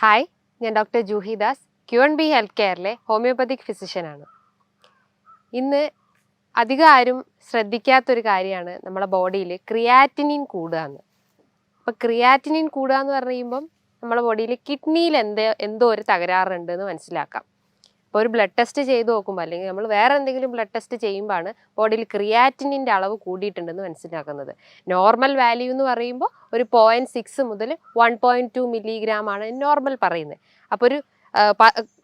Hi, ഞാൻ doctor Juhi Das, Q&B health കെയറിലെ homoeopathic ഫിസിഷ്യനാണ്. ഇന്ന് അധികം ആരും ശ്രദ്ധിക്കാത്തൊരു കാര്യമാണ് നമ്മുടെ ബോഡിയിൽ ക്രിയാറ്റിനിൻ കൂടുക എന്ന്. അപ്പോൾ ക്രിയാറ്റിനിൻ കൂടുക എന്ന് പറയുമ്പം നമ്മുടെ ബോഡിയിൽ കിഡ്നിയിൽ എന്തോ ഒരു തകരാറുണ്ട് എന്ന് മനസ്സിലാക്കാം. അപ്പോൾ ഒരു ബ്ലഡ് ടെസ്റ്റ് ചെയ്ത് നോക്കുമ്പോൾ അല്ലെങ്കിൽ നമ്മൾ വേറെ എന്തെങ്കിലും ബ്ലഡ് ടെസ്റ്റ് ചെയ്യുമ്പോഴാണ് ബോഡിയിൽ ക്രിയാറ്റിനിൻ്റെ അളവ് കൂടിയിട്ടുണ്ടെന്ന് മനസ്സിലാക്കുന്നത്. നോർമൽ വാല്യൂ എന്ന് പറയുമ്പോൾ ഒരു 0.6 മുതൽ 1.2 മില്ലിഗ്രാം ആണ് നോർമൽ പറയുന്നത്. അപ്പോൾ ഒരു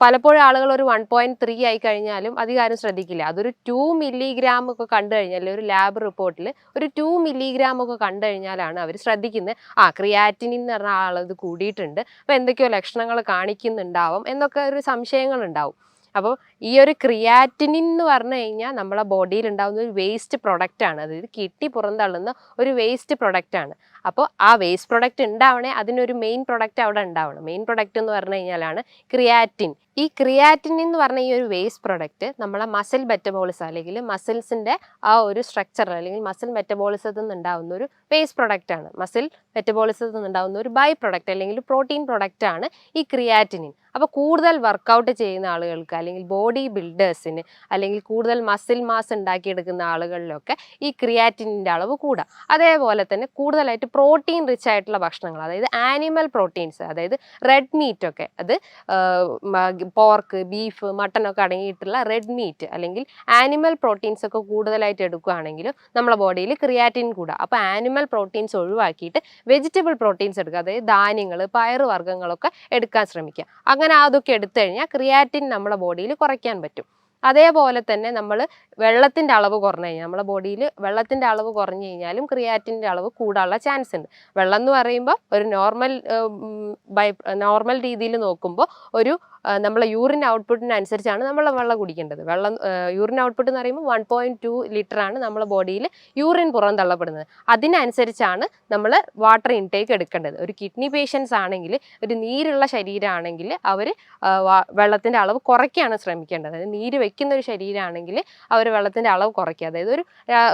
പലപ്പോഴും ആളുകൾ ഒരു 1.3 ആയി കഴിഞ്ഞാലും അധികം ആരും ശ്രദ്ധിക്കില്ല. അതൊരു 2 മില്ലിഗ്രാം ഒക്കെ കണ്ടു കഴിഞ്ഞാൽ ഒരു ലാബ് റിപ്പോർട്ടിൽ ഒരു 2 മില്ലിഗ്രാം ഒക്കെ കണ്ടു കഴിഞ്ഞാലാണ് അവർ ശ്രദ്ധിക്കുന്നത് ക്രിയാറ്റിനിൻ എന്ന് പറഞ്ഞ ആളത് കൂടിയിട്ടുണ്ട്, അപ്പോൾ എന്തൊക്കെയോ ലക്ഷണങ്ങൾ കാണിക്കുന്നുണ്ടാവും എന്നൊക്കെ ഒരു സംശയങ്ങളുണ്ടാവും. അപ്പോൾ ഈ ഒരു ക്രിയാറ്റിനിൻ എന്ന് പറഞ്ഞു കഴിഞ്ഞാൽ നമ്മളെ ബോഡിയിൽ ഉണ്ടാകുന്ന ഒരു വേസ്റ്റ് പ്രൊഡക്റ്റ് ആണ്. അതായത് കിഡ്നി പുറന്തള്ളുന്ന ഒരു വേസ്റ്റ് പ്രൊഡക്റ്റ് ആണ്. അപ്പോൾ ആ വേസ്റ്റ് പ്രൊഡക്റ്റ് ഉണ്ടാവണേ അതിനൊരു മെയിൻ പ്രൊഡക്റ്റ് അവിടെ ഉണ്ടാവണം. മെയിൻ പ്രൊഡക്റ്റ് എന്ന് പറഞ്ഞു കഴിഞ്ഞാലാണ് ക്രിയാറ്റിൻ. ഈ ക്രിയാറ്റിൻ എന്ന് പറഞ്ഞ ഈ ഒരു വേസ്റ്റ് പ്രൊഡക്റ്റ് നമ്മളെ മസിൽ മെറ്റബോളിസം അല്ലെങ്കിൽ മസിൽസിൻ്റെ ആ ഒരു സ്ട്രക്ചർ അല്ലെങ്കിൽ മസിൽ മെറ്റബോളിസത്തിൽ നിന്നുണ്ടാവുന്ന ഒരു വേസ്റ്റ് പ്രൊഡക്റ്റ് ആണ്. മസിൽ മെറ്റബോളിസത്തിൽ നിന്നുണ്ടാവുന്ന ഒരു ബൈ പ്രൊഡക്റ്റ് അല്ലെങ്കിൽ പ്രോട്ടീൻ പ്രൊഡക്റ്റ് ആണ് ഈ ക്രിയാറ്റിനിൻ. അപ്പോൾ കൂടുതൽ വർക്കൗട്ട് ചെയ്യുന്ന ആളുകൾക്ക് അല്ലെങ്കിൽ ബോഡി ബിൽഡേഴ്സിന് അല്ലെങ്കിൽ കൂടുതൽ മസിൽ മാസ് ഉണ്ടാക്കിയെടുക്കുന്ന ആളുകളിലൊക്കെ ഈ ക്രിയാറ്റിനിൻ്റെ അളവ് കൂടാം. അതേപോലെ തന്നെ കൂടുതലായിട്ട് പ്രോട്ടീൻ റിച്ച് ആയിട്ടുള്ള ഭക്ഷണങ്ങൾ, അതായത് ആനിമൽ പ്രോട്ടീൻസ്, അതായത് റെഡ് മീറ്റ് ഒക്കെ, അത് പോർക്ക്, ബീഫ്, മട്ടനൊക്കെ അടങ്ങിയിട്ടുള്ള റെഡ് മീറ്റ് അല്ലെങ്കിൽ ആനിമൽ പ്രോട്ടീൻസ് ഒക്കെ കൂടുതലായിട്ട് എടുക്കുകയാണെങ്കിൽ നമ്മളെ ബോഡിയിൽ ക്രിയാറ്റിൻ കൂടുക. അപ്പോൾ ആനിമൽ പ്രോട്ടീൻസ് ഒഴിവാക്കിയിട്ട് വെജിറ്റബിൾ പ്രോട്ടീൻസ് എടുക്കുക, അതായത് ധാന്യങ്ങൾ, പയറുവർഗ്ഗങ്ങളൊക്കെ എടുക്കാൻ ശ്രമിക്കുക. അങ്ങനെ അതൊക്കെ എടുത്തു കഴിഞ്ഞാൽ ക്രിയാറ്റിൻ നമ്മുടെ ബോഡിയിൽ കുറയ്ക്കാൻ പറ്റും. അതേപോലെ തന്നെ നമ്മൾ വെള്ളത്തിൻ്റെ അളവ് കുറഞ്ഞു കഴിഞ്ഞാൽ നമ്മുടെ ബോഡിയിൽ വെള്ളത്തിൻ്റെ അളവ് കുറഞ്ഞു കഴിഞ്ഞാലും ക്രിയാറ്റിൻ്റെ അളവ് കൂടാനുള്ള ചാൻസ് ഉണ്ട്. വെള്ളം എന്ന് പറയുമ്പോൾ ഒരു നോർമൽ രീതിയിൽ നോക്കുമ്പോൾ ഒരു നമ്മളെ യൂറിൻ ഔട്ട്പുട്ടിനനുസരിച്ചാണ് നമ്മൾ വെള്ളം കുടിക്കേണ്ടത്. യൂറിൻ ഔട്ട്പുട്ട് എന്ന് പറയുമ്പോൾ 1.2 ലിറ്ററാണ് നമ്മളെ ബോഡിയിൽ യൂറിൻ പുറന്തള്ളപ്പെടുന്നത്. അതിനനുസരിച്ചാണ് നമ്മൾ വാട്ടർ ഇൻടേക്ക് എടുക്കേണ്ടത്. ഒരു കിഡ്നി പേഷ്യൻസ് ആണെങ്കിൽ, ഒരു നീരുള്ള ശരീരമാണെങ്കിൽ അവർ വെള്ളത്തിൻ്റെ അളവ് കുറയ്ക്കാണ് ശ്രമിക്കേണ്ടത്. അതായത് നീര് വെക്കുന്ന ഒരു ശരീരമാണെങ്കിൽ അവർ വെള്ളത്തിൻ്റെ അളവ് കുറയ്ക്കുക. അതായത്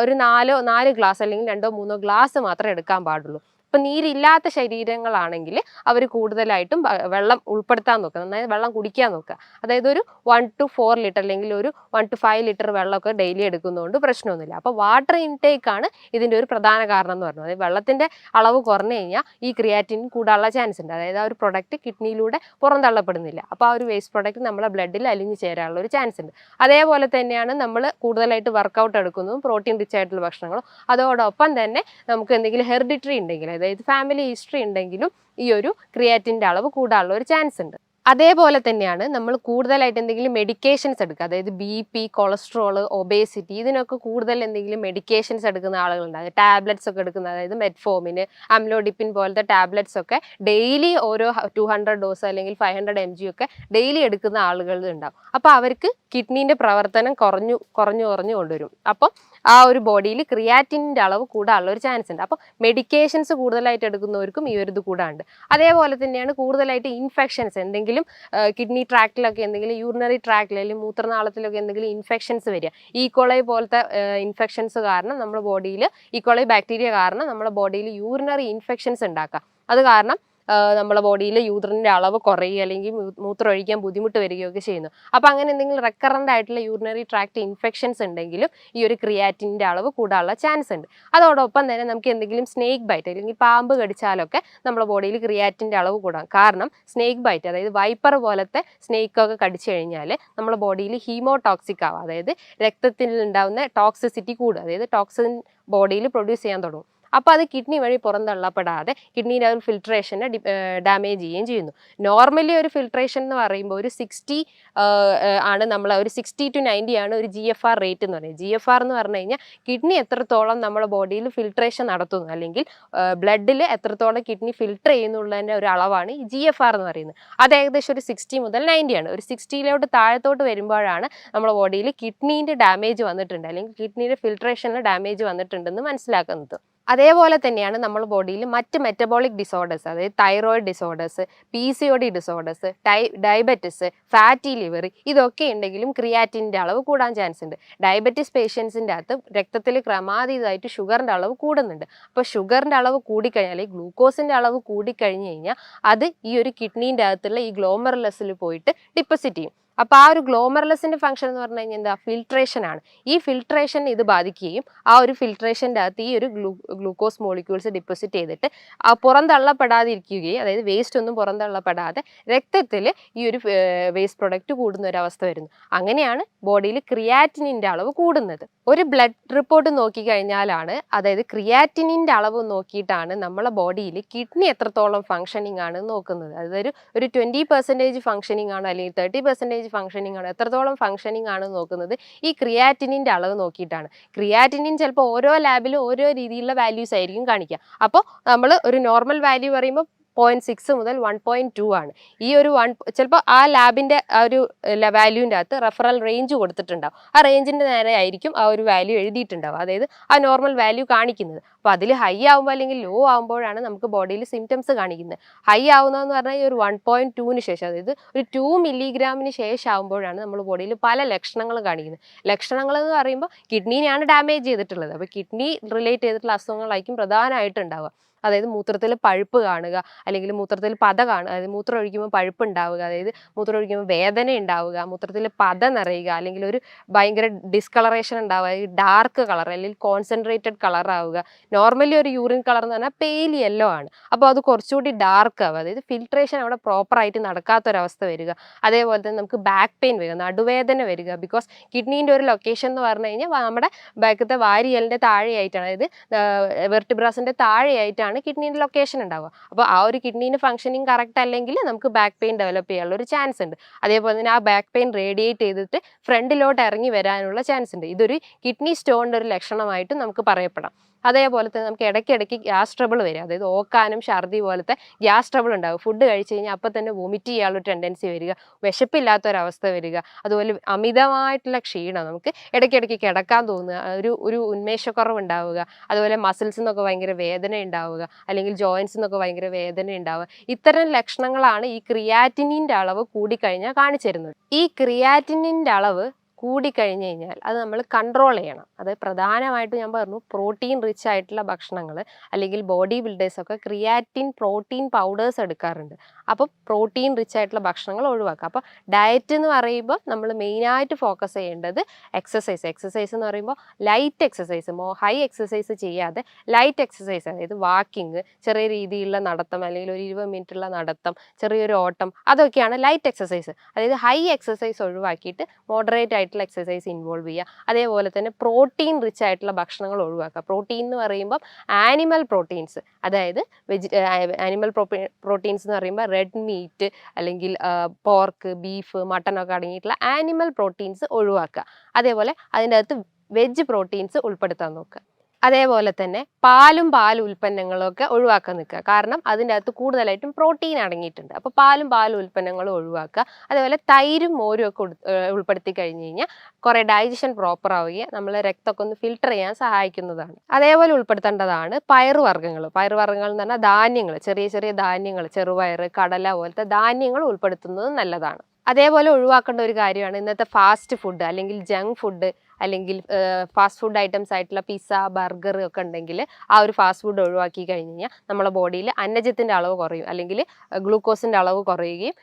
ഒരു 4 ഗ്ലാസ് അല്ലെങ്കിൽ 2-3 ഗ്ലാസ് മാത്രമേ എടുക്കാൻ പാടുള്ളൂ. ഇപ്പം നീരില്ലാത്ത ശരീരങ്ങളാണെങ്കിൽ അവർ കൂടുതലായിട്ടും വെള്ളം ഉൾപ്പെടുത്താൻ നോക്കുക, നന്നായി വെള്ളം കുടിക്കാൻ നോക്കുക. അതായത് ഒരു 1 to 4 ലിറ്റർ അല്ലെങ്കിൽ ഒരു 1 to 5 ലിറ്റർ വെള്ളമൊക്കെ ഡെയിലി എടുക്കുന്നതുകൊണ്ട് പ്രശ്നമൊന്നുമില്ല. അപ്പോൾ വാട്ടർ ഇൻടേക്കാണ് ഇതിൻ്റെ ഒരു പ്രധാന കാരണം എന്ന് പറയുന്നത്. അതായത് വെള്ളത്തിൻ്റെ അളവ് കുറഞ്ഞു കഴിഞ്ഞാൽ ഈ ക്രിയാറ്റിൻ കൂടാനുള്ള ചാൻസ് ഉണ്ട്. അതായത് ആ ഒരു പ്രൊഡക്റ്റ് കിഡ്നിയിലൂടെ പുറന്തള്ളപ്പെടുന്നില്ല. അപ്പോൾ ആ ഒരു വേസ്റ്റ് പ്രൊഡക്റ്റ് നമ്മളെ ബ്ലഡിൽ അലിഞ്ഞു ചേരാനുള്ള ഒരു ചാൻസ് ഉണ്ട്. അതേപോലെ തന്നെയാണ് നമ്മൾ കൂടുതലായിട്ട് വർക്കൗട്ട് എടുക്കുന്നതും പ്രോട്ടീൻ റിച്ച് ആയിട്ടുള്ള ഭക്ഷണങ്ങളും. അതോടൊപ്പം തന്നെ നമുക്ക് എന്തെങ്കിലും ഹെറിഡിറ്ററി ഉണ്ടെങ്കിൽ, അതായത് ഫാമിലി ഹിസ്റ്ററി ഉണ്ടെങ്കിലും ഈ ഒരു ക്രിയാറ്റിൻ്റെ അളവ് കൂടാനുള്ള ഒരു ചാൻസ് ഉണ്ട്. അതേപോലെ തന്നെയാണ് നമ്മൾ കൂടുതലായിട്ട് എന്തെങ്കിലും മെഡിക്കേഷൻസ് എടുക്കുക, അതായത് BP, കൊളസ്ട്രോൾ, ഒബേസിറ്റി, ഇതിനൊക്കെ കൂടുതൽ എന്തെങ്കിലും മെഡിക്കേഷൻസ് എടുക്കുന്ന ആളുകളുണ്ട്. അത് ടാബ്ലറ്റ്സ് ഒക്കെ എടുക്കുന്ന, അതായത് മെറ്റ്ഫോമിൻ, അമ്ലോഡിപ്പിൻ പോലത്തെ ടാബ്ലറ്റ്സ് ഒക്കെ ഡെയിലി ഓരോ 200 ഡോസ് അല്ലെങ്കിൽ 500 mg ഒക്കെ ഡെയിലി എടുക്കുന്ന ആളുകളുണ്ടാവും. അപ്പോൾ അവർക്ക് കിഡ്നീൻ്റെ പ്രവർത്തനം കുറഞ്ഞു കൊണ്ടുവരും. അപ്പം ആ ഒരു ബോഡിയിൽ ക്രിയാറ്റിനിൻ്റെ അളവ് കൂടാനുള്ള ഒരു ചാൻസ് ഉണ്ട്. അപ്പോൾ മെഡിക്കേഷൻസ് കൂടുതലായിട്ട് എടുക്കുന്നവർക്കും ഈ ഒരു ഇത് കൂടാണ്ട്. അതേപോലെ തന്നെയാണ് കൂടുതലായിട്ട് ഇൻഫെക്ഷൻസ്, എന്തെങ്കിലും കിഡ്നി ട്രാക്റ്റിലൊക്കെ എന്തെങ്കിലും യൂറിനറി ട്രാക്റ്റിൽ അല്ലെങ്കിൽ മൂത്രനാളത്തിലൊക്കെ എന്തെങ്കിലും ഇൻഫെക്ഷൻസ് വരിക, ഈക്കോളൈ പോലത്തെ ഇൻഫെക്ഷൻസ് കാരണം നമ്മുടെ ബോഡിയിൽ, ഈക്കോളൈ ബാക്ടീരിയ കാരണം നമ്മുടെ ബോഡിയിൽ യൂറിനറി ഇൻഫെക്ഷൻസ് ഉണ്ടാക്കാം. അത് കാരണം നമ്മളെ ബോഡിയിൽ യൂറിൻ്റെ അളവ് കുറയുക അല്ലെങ്കിൽ മൂത്രം ഒഴിക്കാൻ ബുദ്ധിമുട്ട് വരികയൊക്കെ ചെയ്യുന്നു. അപ്പോൾ അങ്ങനെ എന്തെങ്കിലും റെക്കറൻ്റ് ആയിട്ടുള്ള യൂറിനറി ട്രാക്ട് ഇൻഫെക്ഷൻസ് ഉണ്ടെങ്കിലും ഈ ഒരു ക്രിയാറ്റിൻ്റെ അളവ് കൂടാനുള്ള ചാൻസ് ഉണ്ട്. അതോടൊപ്പം തന്നെ നമുക്ക് എന്തെങ്കിലും സ്നേക്ക് ബൈറ്റ് അല്ലെങ്കിൽ പാമ്പ് കടിച്ചാലൊക്കെ നമ്മുടെ ബോഡിയിൽ ക്രിയാറ്റിൻ്റെ അളവ് കൂടാം. കാരണം സ്നേക്ക് ബൈറ്റ്, അതായത് വൈപ്പർ പോലത്തെ സ്നേക്കൊക്കെ കടിച്ചു കഴിഞ്ഞാൽ നമ്മുടെ ബോഡിയിൽ ഹീമോടോക്സിക് ആവാം, അതായത് രക്തത്തിൽ ഉണ്ടാകുന്ന ടോക്സിസിറ്റി കൂടുക, അതായത് ടോക്സിൻ ബോഡിയിൽ പ്രൊഡ്യൂസ് ചെയ്യാൻ തുടങ്ങും. അപ്പോൾ അത് കിഡ്നി വഴി പുറന്തള്ളപ്പെടാതെ കിഡ്നീൻ്റെ ഒരു ഫിൽട്രേഷനെ ഡാമേജ് ചെയ്യുകയും ചെയ്യുന്നു. നോർമലി ഒരു ഫിൽട്രേഷൻ എന്ന് പറയുമ്പോൾ ഒരു 60 ആണ്, നമ്മൾ ഒരു 60 to 90 ആണ് ഒരു GFR റേറ്റ് എന്ന് പറയുന്നത്. GFR എന്ന് പറഞ്ഞു കഴിഞ്ഞാൽ കിഡ്നി എത്രത്തോളം നമ്മുടെ ബോഡിയിൽ ഫിൽട്രേഷൻ നടത്തുന്നു അല്ലെങ്കിൽ ബ്ലഡിൽ എത്രത്തോളം കിഡ്നി ഫിൽട്ടർ ചെയ്യുന്നുള്ളതിൻ്റെ ഒരു അളവാണ് ഈ GFR എന്ന് പറയുന്നത്. അത് ഏകദേശം ഒരു 60 മുതൽ 90 ആണ്. ഒരു 60 താഴത്തോട്ട് വരുമ്പോഴാണ് നമ്മുടെ ബോഡിയിൽ കിഡ്നീൻ്റെ ഡാമേജ് വന്നിട്ടുണ്ട് അല്ലെങ്കിൽ കിഡ്നിയുടെ ഫിൽട്രേഷനിൽ ഡാമേജ് വന്നിട്ടുണ്ടെന്ന് മനസ്സിലാക്കുന്നത്. അതേപോലെ തന്നെയാണ് നമ്മുടെ ബോഡിയിൽ മറ്റ് മെറ്റബോളിക് ഡിസോർഡേഴ്സ്, അതായത് thyroid disorders, PCOD disorders, diabetes, fatty liver, ഇതൊക്കെ ഉണ്ടെങ്കിലും ക്രിയാറ്റിൻ്റെ അളവ് കൂടാൻ ചാൻസ് ഉണ്ട്. ഡയബറ്റിസ് പേഷ്യൻസിൻ്റെ അകത്ത് രക്തത്തിൽ ക്രമാതീതമായിട്ട് ഷുഗറിൻ്റെ അളവ് കൂടുന്നുണ്ട്. അപ്പോൾ ഷുഗറിൻ്റെ അളവ് കൂടിക്കഴിഞ്ഞാൽ, ഗ്ലൂക്കോസിൻ്റെ അളവ് കൂടിക്കഴിഞ്ഞ് കഴിഞ്ഞാൽ അത് ഈ ഒരു കിഡ്നീൻ്റെ അകത്തുള്ള ഈ ഗ്ലോമറുലസിൽ പോയിട്ട് ഡിപ്പോസിറ്റ് ചെയ്യും. അപ്പോൾ ആ ഒരു ഗ്ലോമറുലസിൻ്റെ ഫംഗ്ഷൻ എന്ന് പറഞ്ഞു കഴിഞ്ഞാൽ എന്താ, ഫിൽട്രേഷൻ ആണ്. ഈ ഫിൽട്രേഷൻ ഇത് ബാധിക്കുകയും ആ ഒരു ഫിൽട്രേഷൻ്റെ അകത്ത് ഈ ഒരു ഗ്ലൂക്കോസ് മോളിക്യൂൾസ് ഡിപ്പോസിറ്റ് ചെയ്തിട്ട് പുറന്തള്ളപ്പെടാതിരിക്കുകയും, അതായത് വേസ്റ്റ് ഒന്നും പുറന്തള്ളപ്പെടാതെ രക്തത്തിൽ ഈ ഒരു വേസ്റ്റ് പ്രൊഡക്റ്റ് കൂടുന്ന ഒരു അവസ്ഥ വരുന്നു. അങ്ങനെയാണ് ബോഡിയിൽ ക്രിയാറ്റിനിൻ്റെ അളവ് കൂടുന്നത്. ഒരു ബ്ലഡ് റിപ്പോർട്ട് നോക്കിക്കഴിഞ്ഞാലാണ്, അതായത് ക്രിയാറ്റിനിൻ്റെ അളവ് നോക്കിയിട്ടാണ് നമ്മളെ ബോഡിയിൽ കിഡ്നി എത്രത്തോളം ഫങ്ഷനിങ് ആണ് നോക്കുന്നത്. അതായത് ഒരു 20% ഫങ്ഷനിങ് ആണോ അല്ലെങ്കിൽ 30% ഫങ്ഷനിങ് ആണോ, എത്രത്തോളം ഫങ്ഷനിങ് ആണ് നോക്കുന്നത് ഈ ക്രിയാറ്റിനിൻ്റെ അളവ് നോക്കിയിട്ടാണ്. ക്രിയാറ്റിനിൻ ചിലപ്പോൾ ഓരോ ലാബിലും ഓരോ രീതിയിലുള്ള വാല്യൂസ് ആയിരിക്കും കാണിക്കുക. അപ്പോൾ നമ്മൾ ഒരു നോർമൽ വാല്യൂ പറയുമ്പോൾ 0.6 മുതൽ 1.2 ആണ്. ഈ ഒരു ചിലപ്പോൾ ആ ലാബിൻ്റെ ആ ഒരു വാല്യൂവിൻ്റെ അകത്ത് റെഫറൽ റേഞ്ച് കൊടുത്തിട്ടുണ്ടാവും. ആ റേഞ്ചിൻ്റെ നേരെ ആയിരിക്കും ആ ഒരു വാല്യൂ എഴുതിയിട്ടുണ്ടാവും, അതായത് ആ നോർമൽ വാല്യൂ കാണിക്കുന്നത്. അപ്പോൾ അതിൽ ഹൈ ആകുമ്പോൾ അല്ലെങ്കിൽ ലോ ആകുമ്പോഴാണ് നമുക്ക് ബോഡിയിൽ സിംറ്റംസ് കാണിക്കുന്നത്. ഹൈ ആവുന്നതെന്ന് പറഞ്ഞാൽ ഈ ഒരു 1.2ന് ശേഷം, അതായത് ഒരു 2 മില്ലിഗ്രാമിന് ശേഷം ആകുമ്പോഴാണ് നമ്മൾ ബോഡിയിൽ പല ലക്ഷണങ്ങളും കാണിക്കുന്നത്. ലക്ഷണങ്ങൾ എന്ന് പറയുമ്പോൾ കിഡ്നീനെയാണ് ഡാമേജ് ചെയ്തിട്ടുള്ളത്. അപ്പോൾ കിഡ്നി റിലേറ്റ് ചെയ്തിട്ടുള്ള അസുഖങ്ങളായിരിക്കും പ്രധാനമായിട്ട് ഉണ്ടാവുക. അതായത് മൂത്രത്തിൽ പഴുപ്പ് കാണുക, അല്ലെങ്കിൽ മൂത്രത്തിൽ പത കാണുക, അതായത് മൂത്രം ഒഴിക്കുമ്പോൾ പഴുപ്പ് ഉണ്ടാവുക, അതായത് മൂത്രം ഒഴിക്കുമ്പോൾ വേദന ഉണ്ടാവുക, മൂത്രത്തിൽ പത നിറയുക, അല്ലെങ്കിൽ ഒരു ഭയങ്കര ഡിസ്കളറേഷൻ ഉണ്ടാവുക, ഡാർക്ക് കളർ അല്ലെങ്കിൽ കോൺസെൻട്രേറ്റഡ് കളർ ആവുക. നോർമലി ഒരു യൂറിൻ കളർ എന്ന് പറഞ്ഞാൽ പെയിൽ യെല്ലോ ആണ്. അപ്പോൾ അത് കുറച്ചുകൂടി ഡാർക്ക് ആവുക, അതായത് ഫിൽട്രേഷൻ അവിടെ പ്രോപ്പറായിട്ട് നടക്കാത്തൊരവസ്ഥ വരിക. അതേപോലെ തന്നെ നമുക്ക് ബാക്ക് പെയിൻ വരിക, നടുവേദന വരിക. ബിക്കോസ് കിഡ്നീൻ്റെ ഒരു ലൊക്കേഷൻ എന്ന് പറഞ്ഞു കഴിഞ്ഞാൽ നമ്മുടെ ബാക്കത്തെ വാരിയലിൻ്റെ താഴെയായിട്ടാണ്, അതായത് വെർട്ടിബ്രാസിൻ്റെ താഴെയായിട്ടാണ് കിഡ്നീൻ്റെ ലൊക്കേഷൻ ഉണ്ടാവുക. അപ്പോൾ ആ ഒരു കിഡ്നീൻ്റെ ഫംഗ്ഷനിങ് കറക്റ്റ് അല്ലെങ്കിൽ നമുക്ക് ബാക്ക് പെയിൻ ഡെവലപ്പ് ചെയ്യാനുള്ള ഒരു ചാൻസ് ഉണ്ട്. അതേപോലെ തന്നെ ആ ബാക്ക് പെയിൻ റേഡിയേറ്റ് ചെയ്തിട്ട് ഫ്രണ്ടിലോട്ട് ഇറങ്ങി വരാനുള്ള ചാൻസ് ഉണ്ട്. ഇതൊരു കിഡ്നി സ്റ്റോണിൻ്റെ ഒരു ലക്ഷണമായിട്ട് നമുക്ക് പറയപ്പെടാം. അതേപോലെ തന്നെ നമുക്ക് ഇടയ്ക്കിടയ്ക്ക് ഗ്യാസ് ട്രബിൾ വരിക, അതായത് ഓക്കാനും ഛർദി പോലത്തെ ഗ്യാസ് ട്രബിൾ ഉണ്ടാവും. ഫുഡ് കഴിച്ച് കഴിഞ്ഞാൽ അപ്പം തന്നെ വൊമിറ്റ് ചെയ്യാനുള്ള ടെൻഡൻസി വരിക, വിശപ്പില്ലാത്തൊരവസ്ഥ വരിക, അതുപോലെ അമിതമായിട്ടുള്ള ക്ഷീണം, നമുക്ക് ഇടയ്ക്കിടയ്ക്ക് കിടക്കാൻ തോന്നുക, ഒരു ഉന്മേഷക്കുറവ് ഉണ്ടാവുക, അതുപോലെ മസിൽസിൽ നിന്നൊക്കെ ഭയങ്കര വേദന ഉണ്ടാവുക, അല്ലെങ്കിൽ ജോയിൻസിൽ നിന്നൊക്കെ ഭയങ്കര വേദന ഉണ്ടാവുക. ഇത്തരം ലക്ഷണങ്ങളാണ് ഈ ക്രിയാറ്റിനിൻ്റെ അളവ് കൂടിക്കഴിഞ്ഞാൽ കാണിച്ചു തരുന്നത്. ഈ ക്രിയാറ്റിനിൻ്റെ അളവ് കൂടിക്കഴിഞ്ഞ് കഴിഞ്ഞാൽ അത് നമ്മൾ കൺട്രോൾ ചെയ്യണം. അത് പ്രധാനമായിട്ടും ഞാൻ പറഞ്ഞു, പ്രോട്ടീൻ റിച്ച് ആയിട്ടുള്ള ഭക്ഷണങ്ങൾ, അല്ലെങ്കിൽ ബോഡി ബിൽഡേഴ്സൊക്കെ ക്രിയാറ്റിൻ പ്രോട്ടീൻ പൗഡേഴ്സ് എടുക്കാറുണ്ട്. അപ്പോൾ പ്രോട്ടീൻ റിച്ച് ആയിട്ടുള്ള ഭക്ഷണങ്ങൾ ഒഴിവാക്കുക. അപ്പോൾ ഡയറ്റ് എന്ന് പറയുമ്പോൾ നമ്മൾ മെയിനായിട്ട് ഫോക്കസ് ചെയ്യേണ്ടത് എക്സസൈസ് എന്ന് പറയുമ്പോൾ ലൈറ്റ് എക്സസൈസ്, ഹൈ എക്സസൈസ് ചെയ്യാതെ ലൈറ്റ് എക്സസൈസ്, അതായത് വാക്കിങ്, ചെറിയ രീതിയിലുള്ള നടത്തം, അല്ലെങ്കിൽ ഒരു 20 മിനിറ്റുള്ള നടത്തം, ചെറിയൊരു ഓട്ടം, അതൊക്കെയാണ് ലൈറ്റ് എക്സസൈസ്. അതായത് ഹൈ എക്സസൈസ് ഒഴിവാക്കിയിട്ട് മോഡറേറ്റ് ആയിട്ടുള്ള എക്സസൈസ് ഇൻവോൾവ് ചെയ്യുക. അതേപോലെ തന്നെ പ്രോട്ടീൻ റിച്ച് ആയിട്ടുള്ള ഭക്ഷണങ്ങൾ ഒഴിവാക്കുക. പ്രോട്ടീൻ എന്ന് പറയുമ്പോൾ ആനിമൽ പ്രോട്ടീൻസ്, അതായത് ആനിമൽ പ്രോട്ടീൻസ് എന്ന് പറയുമ്പോൾ റെഡ് മീറ്റ്, അല്ലെങ്കിൽ പോർക്ക്, ബീഫ്, മട്ടനൊക്കെ അടങ്ങിയിട്ടുള്ള ആനിമൽ പ്രോട്ടീൻസ് ഒഴിവാക്കുക. അതേപോലെ അതിൻ്റെ അകത്ത് വെജ് പ്രോട്ടീൻസ് ഉൾപ്പെടുത്താൻ നോക്കുക. അതേപോലെ തന്നെ പാൽ ഉൽപ്പന്നങ്ങളൊക്കെ ഒഴിവാക്കാൻ നിൽക്കുക. കാരണം അതിൻ്റെ അകത്ത് കൂടുതലായിട്ടും പ്രോട്ടീൻ അടങ്ങിയിട്ടുണ്ട്. അപ്പോൾ പാൽ ഉൽപ്പന്നങ്ങളും ഒഴിവാക്കുക. അതേപോലെ തൈരും മോരും ഒക്കെ ഉൾപ്പെടുത്തി കഴിഞ്ഞ് കഴിഞ്ഞാൽ കുറേ ഡൈജഷൻ പ്രോപ്പർ ആവുകയും നമ്മളെ രക്തമൊക്കെ ഒന്ന് ഫിൽട്ടർ ചെയ്യാൻ സഹായിക്കുന്നതാണ്. അതേപോലെ ഉൾപ്പെടുത്തേണ്ടതാണ് പയറുവർഗ്ഗങ്ങൾ എന്ന് പറഞ്ഞാൽ ധാന്യങ്ങൾ, ചെറിയ ചെറിയ ധാന്യങ്ങൾ, ചെറുപയർ, കടല പോലത്തെ ധാന്യങ്ങൾ ഉൾപ്പെടുത്തുന്നത് നല്ലതാണ്. അതേപോലെ ഒഴിവാക്കേണ്ട ഒരു കാര്യമാണ് ഇന്നത്തെ ഫാസ്റ്റ് ഫുഡ്, അല്ലെങ്കിൽ ജങ്ക് ഫുഡ്, അല്ലെങ്കിൽ ഫാസ്റ്റ് ഫുഡ് ഐറ്റംസ് ആയിട്ടുള്ള പിസ്സ, ബർഗർ ഒക്കെ ഉണ്ടെങ്കിൽ ആ ഒരു ഫാസ്റ്റ് ഫുഡ് ഒഴിവാക്കി കഴിഞ്ഞ് കഴിഞ്ഞാൽ നമ്മുടെ ബോഡിയിൽ അന്നജത്തിൻ്റെ അളവ് കുറയും, അല്ലെങ്കിൽ ഗ്ലൂക്കോസിൻ്റെ അളവ് കുറയുകയും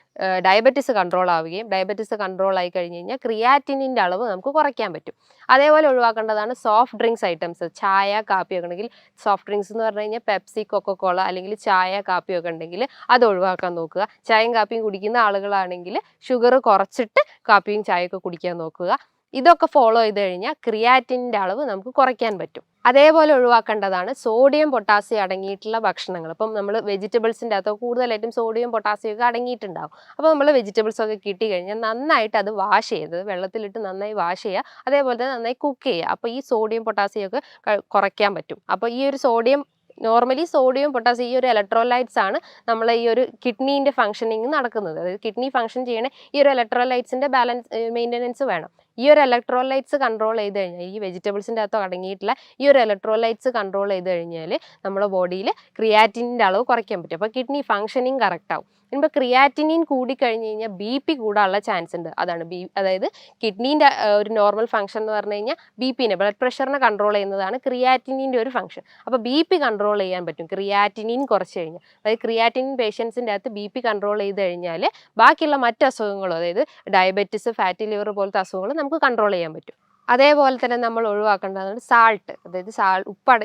ഡയബറ്റിസ് കൺട്രോൾ ആവുകയും, ഡയബറ്റിസ് കൺട്രോൾ ആയി കഴിഞ്ഞ് കഴിഞ്ഞാൽ ക്രിയാറ്റിനിൻ്റെ അളവ് നമുക്ക് കുറയ്ക്കാൻ പറ്റും. അതേപോലെ ഒഴിവാക്കേണ്ടതാണ് സോഫ്റ്റ് ഡ്രിങ്ക്സ് ഐറ്റംസ്, ചായ, കാപ്പിയൊക്കെ ഉണ്ടെങ്കിൽ, സോഫ്റ്റ് ഡ്രിങ്ക്സ് എന്ന് പറഞ്ഞു കഴിഞ്ഞാൽ പെപ്സി, കൊക്കോകോള, അല്ലെങ്കിൽ ചായ, കാപ്പിയൊക്കെ ഉണ്ടെങ്കിൽ അത് ഒഴിവാക്കാൻ നോക്കുക. ചായയും കാപ്പിയും കുടിക്കുന്ന ആളുകളാണെങ്കിൽ ഷുഗർ കുറച്ചിട്ട് കാപ്പിയും ചായയൊക്കെ കുടിക്കാൻ നോക്കുക. ഇതൊക്കെ ഫോളോ ചെയ്ത് കഴിഞ്ഞാൽ ക്രിയാറ്റിനിൻ്റെ അളവ് നമുക്ക് കുറയ്ക്കാൻ പറ്റും. അതേപോലെ ഒഴിവാക്കേണ്ടതാണ് സോഡിയം, പൊട്ടാസ്യം അടങ്ങിയിട്ടുള്ള ഭക്ഷണങ്ങൾ. ഇപ്പം നമ്മൾ വെജിറ്റബിൾസിൻ്റെ അകത്ത് കൂടുതലായിട്ടും സോഡിയം, പൊട്ടാസ്യം ഒക്കെ അടങ്ങിയിട്ടുണ്ടാവും. അപ്പോൾ നമ്മൾ വെജിറ്റബിൾസ് ഒക്കെ കിട്ടി കഴിഞ്ഞാൽ നന്നായിട്ട് അത് വാഷ് ചെയ്ത് വെള്ളത്തിലിട്ട് നന്നായി വാഷ് ചെയ്യുക. അതേപോലെ തന്നെ നന്നായി കുക്ക് ചെയ്യുക. അപ്പോൾ ഈ സോഡിയം, പൊട്ടാസ്യം ഒക്കെ കുറയ്ക്കാൻ പറ്റും. അപ്പോൾ ഈ ഒരു നോർമലി സോഡിയം, പൊട്ടാസ്യം, ഈ ഒരു ഇലക്ട്രോലൈറ്റ്സ് ആണ് നമ്മളെ ഈ ഒരു കിഡ്നീൻ്റെ ഫംഗ്ഷനിങ് നടക്കുന്നത്. അതായത് കിഡ്നി ഫംഗ്ഷൻ ചെയ്യണ ഈ ഒരു ഇലക്ട്രോലൈറ്റ്സിൻ്റെ ബാലൻസ് മെയിൻ്റനൻസ് വേണം. ഈ ഒരു ഇലക്ട്രോലൈറ്റ്സ് കൺട്രോൾ ചെയ്ത് കഴിഞ്ഞാൽ, ഈ വെജിറ്റബിൾസിൻ്റെ അകത്ത് അടങ്ങിയിട്ടുള്ള ഈ ഒരു ഇലക്ട്രോലൈറ്റ്സ് കൺട്രോൾ ചെയ്ത് കഴിഞ്ഞാൽ നമ്മുടെ ബോഡിയിൽ ക്രിയാറ്റിനിൻ്റെ അളവ് കുറയ്ക്കാൻ പറ്റും. അപ്പോൾ കിഡ്നി ഫംഗ്ഷനിങ് കറക്റ്റ് ആവും. ഇപ്പോൾ ക്രിയാറ്റിനിൻ കൂടിക്കഴിഞ്ഞ് കഴിഞ്ഞാൽ BP കൂടാനുള്ള ചാൻസ് ഉണ്ട്. അതായത് കിഡ്നീൻ്റെ ഒരു നോർമൽ ഫംഗ്ഷൻ എന്ന് പറഞ്ഞു കഴിഞ്ഞാൽ BPനെ, ബ്ലഡ് പ്രഷറിനെ കൺട്രോൾ ചെയ്യുന്നതാണ് ക്രിയാറ്റിനിൻ്റെ ഒരു ഫംഗ്ഷൻ. അപ്പോൾ BP കൺട്രോൾ ചെയ്യാൻ പറ്റും ക്രിയാറ്റിനിൻ കുറച്ച് കഴിഞ്ഞാൽ. അതായത് ക്രിയാറ്റിനിൻ പേഷ്യൻസിൻ്റെ അകത്ത് BP കൺട്രോൾ ചെയ്ത് കഴിഞ്ഞാൽ ബാക്കിയുള്ള മറ്റ് അസുഖങ്ങളും, അതായത് ഡയബറ്റിസ്, ഫാറ്റി ലിവർ പോലത്തെ അസുഖങ്ങൾ നമുക്ക് കൺട്രോൾ ചെയ്യാൻ പറ്റും. അതേപോലെ തന്നെ നമ്മൾ ഒഴിവാക്കേണ്ടതാണ് സാൾട്ട്. അതായത്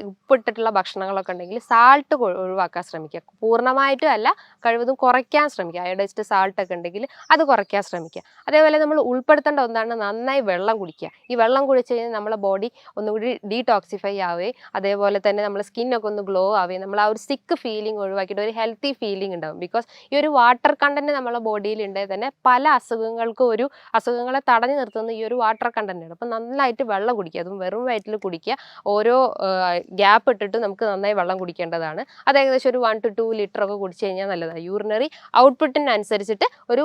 ഉപ്പിട്ടിട്ടുള്ള ഭക്ഷണങ്ങളൊക്കെ ഉണ്ടെങ്കിൽ സാൾട്ട് ഒഴിവാക്കാൻ ശ്രമിക്കുക. പൂർണ്ണമായിട്ടും അല്ല, കഴിവതും കുറയ്ക്കാൻ ശ്രമിക്കുക. അയോഡൈസ്ഡ് സാൾട്ടൊക്കെ ഉണ്ടെങ്കിൽ അത് കുറയ്ക്കാൻ ശ്രമിക്കുക. അതേപോലെ നമ്മൾ ഉൾപ്പെടുത്തേണ്ട ഒന്നാണ് നന്നായി വെള്ളം കുടിക്കുക. ഈ വെള്ളം കുടിച്ച് കഴിഞ്ഞാൽ നമ്മളെ ബോഡി ഒന്നുകൂടി ഡീടോക്സിഫൈ ആവുകയും അതേപോലെ തന്നെ നമ്മുടെ സ്കിന്നൊക്കെ ഒന്ന് ഗ്ലോ ആവുകയും നമ്മൾ ആ ഒരു സിക്ക് ഫീലിംഗ് ഒഴിവാക്കിയിട്ട് ഒരു ഹെൽത്തി ഫീലിംഗ് ഉണ്ടാവും. ബിക്കോസ് ഈ ഒരു വാട്ടർ കണ്ടന്റ് നമ്മുടെ ബോഡിയിൽ ഉണ്ടെങ്കിൽ തന്നെ പല അസുഖങ്ങളെ തടഞ്ഞു നിർത്തുന്ന ഈ ഒരു വാട്ടർ കണ്ടന്റാണ്. അപ്പം നന്നായിട്ട് വെള്ളം കുടിക്കുക. അതും വെറും വയറ്റിൽ കുടിക്കുക. ഓരോ ഗ്യാപ്പ് ഇട്ടിട്ട് നമുക്ക് നന്നായി വെള്ളം കുടിക്കേണ്ടതാണ്. അത് ഏകദേശം ഒരു 1 to 2 ലിറ്റർ ഒക്കെ കുടിച്ചു കഴിഞ്ഞാൽ നല്ലതാണ്. യൂറിനറി ഔട്ട്പുട്ടിനനുസരിച്ചിട്ട് ഒരു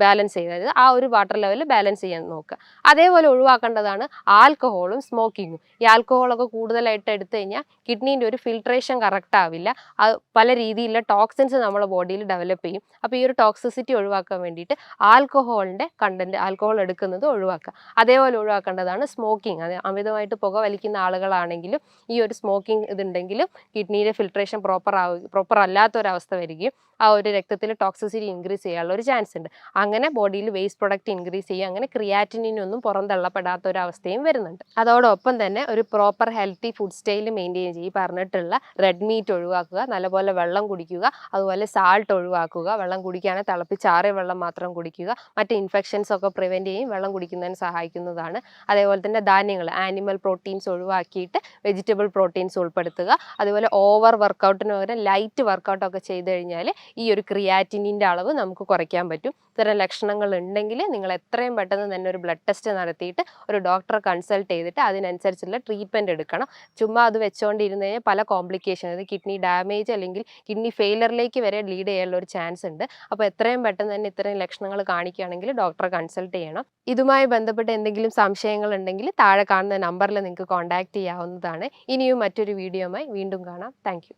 ബാലൻസ് ചെയ്യുക, അതായത് ആ ഒരു വാട്ടർ ലെവൽ ബാലൻസ് ചെയ്യാൻ നോക്കുക. അതേപോലെ ഒഴിവാക്കേണ്ടതാണ് ആൽക്കഹോളും സ്മോക്കിങ്ങും. ഈ ആൽക്കഹോളൊക്കെ കൂടുതലായിട്ട് എടുത്തു കഴിഞ്ഞാൽ കിഡ്നീൻ്റെ ഒരു ഫിൽട്രേഷൻ കറക്റ്റ് ആവില്ല. അത് പല രീതിയിലുള്ള ടോക്സിൻസ് നമ്മുടെ ബോഡിയിൽ ഡെവലപ്പ് ചെയ്യും. അപ്പോൾ ഈ ഒരു ടോക്സിസിറ്റി ഒഴിവാക്കാൻ വേണ്ടിയിട്ട് ആൽക്കഹോൾ എടുക്കുന്നത് ഒഴിവാക്കുക. അതേപോലെ ഒഴിവാക്കേണ്ടതാണ് സ്മോക്കിംഗ്. അത് അമിതമായിട്ട് പുക വലിക്കുന്ന ആളുകളാണെങ്കിലും ഈ ഒരു സ്മോക്കിംഗ് ഇതുണ്ടെങ്കിലും കിഡ്നിയിലെ ഫിൽട്രേഷൻ പ്രോപ്പർ അല്ലാത്തൊരവസ്ഥ വരികയും ആ ഒരു രക്തത്തിൽ ടോക്സിസിറ്റി ഇൻക്രീസ് ചെയ്യാനുള്ള ഒരു ചാൻസ് ഉണ്ട്. അങ്ങനെ ബോഡിയിൽ വേസ്റ്റ് പ്രൊഡക്റ്റ് ഇൻക്രീസ് ചെയ്യുക, അങ്ങനെ ക്രിയാറ്റിനിനൊന്നും പുറന്തള്ളപ്പെടാത്ത ഒരു അവസ്ഥയും വരുന്നുണ്ട്. അതോടൊപ്പം തന്നെ ഒരു proper healthy food style maintain ചെയ്യും. പറഞ്ഞിട്ടുള്ള റെഡ് മീറ്റ് ഒഴിവാക്കുക, നല്ലപോലെ വെള്ളം കുടിക്കുക, അതുപോലെ സാൾട്ട് ഒഴിവാക്കുക. വെള്ളം കുടിക്കുകയാണെങ്കിൽ തിളപ്പിച്ചാറിയ വെള്ളം മാത്രം കുടിക്കുക. മറ്റ് ഇൻഫെക്ഷൻസ് ഒക്കെ പ്രിവെൻറ്റ് ചെയ്യും വെള്ളം കുടിക്കുന്നതിന് സഹായിക്കുന്നതാണ്. അതേപോലെ തന്നെ ധാന്യങ്ങൾ, ആനിമൽ പ്രോട്ടീൻസ് ഒഴിവാക്കിയിട്ട് വെജിറ്റബിൾ പ്രോട്ടീൻസ് ഉൾപ്പെടുത്തുക. അതുപോലെ ഓവർ വർക്കൗട്ടിന് പകരം ലൈറ്റ് വർക്കൗട്ടൊക്കെ ചെയ്ത് കഴിഞ്ഞാൽ ഈ ഒരു ക്രിയാറ്റിനിൻ്റെ അളവ് നമുക്ക് കുറയ്ക്കാൻ പറ്റും. ഇത്തരം ലക്ഷണങ്ങൾ ഉണ്ടെങ്കിൽ നിങ്ങൾ എത്രയും പെട്ടെന്ന് തന്നെ ഒരു ബ്ലഡ് ടെസ്റ്റ് നടത്തിയിട്ട് ഒരു ഡോക്ടറെ കൺസൾട്ട് ചെയ്തിട്ട് അതിനനുസരിച്ചുള്ള ട്രീറ്റ്മെൻറ്റ് എടുക്കണം. ചുമ്മാ അത് വെച്ചുകൊണ്ടിരുന്ന് കഴിഞ്ഞാൽ പല കോംപ്ലിക്കേഷൻ, അതായത് കിഡ്നി ഡാമേജ് അല്ലെങ്കിൽ കിഡ്നി ഫെയിലറിലേക്ക് വരെ ലീഡ് ചെയ്യാനുള്ള ഒരു ചാൻസ് ഉണ്ട്. അപ്പോൾ എത്രയും പെട്ടെന്ന് തന്നെ ഇത്തരം ലക്ഷണങ്ങൾ കാണിക്കുകയാണെങ്കിൽ ഡോക്ടറെ കൺസൾട്ട് ചെയ്യണം. ഇതുമായി ബന്ധപ്പെട്ട് എന്തെങ്കിലും സംശയങ്ങൾ ഉണ്ടെങ്കിൽ താഴെ കാണുന്ന നമ്പറിൽ നിങ്ങൾക്ക് കോൺടാക്റ്റ് ചെയ്യാവുന്നതാണ്. ഇനിയും മറ്റൊരു വീഡിയോയുമായി വീണ്ടും കാണാം. താങ്ക്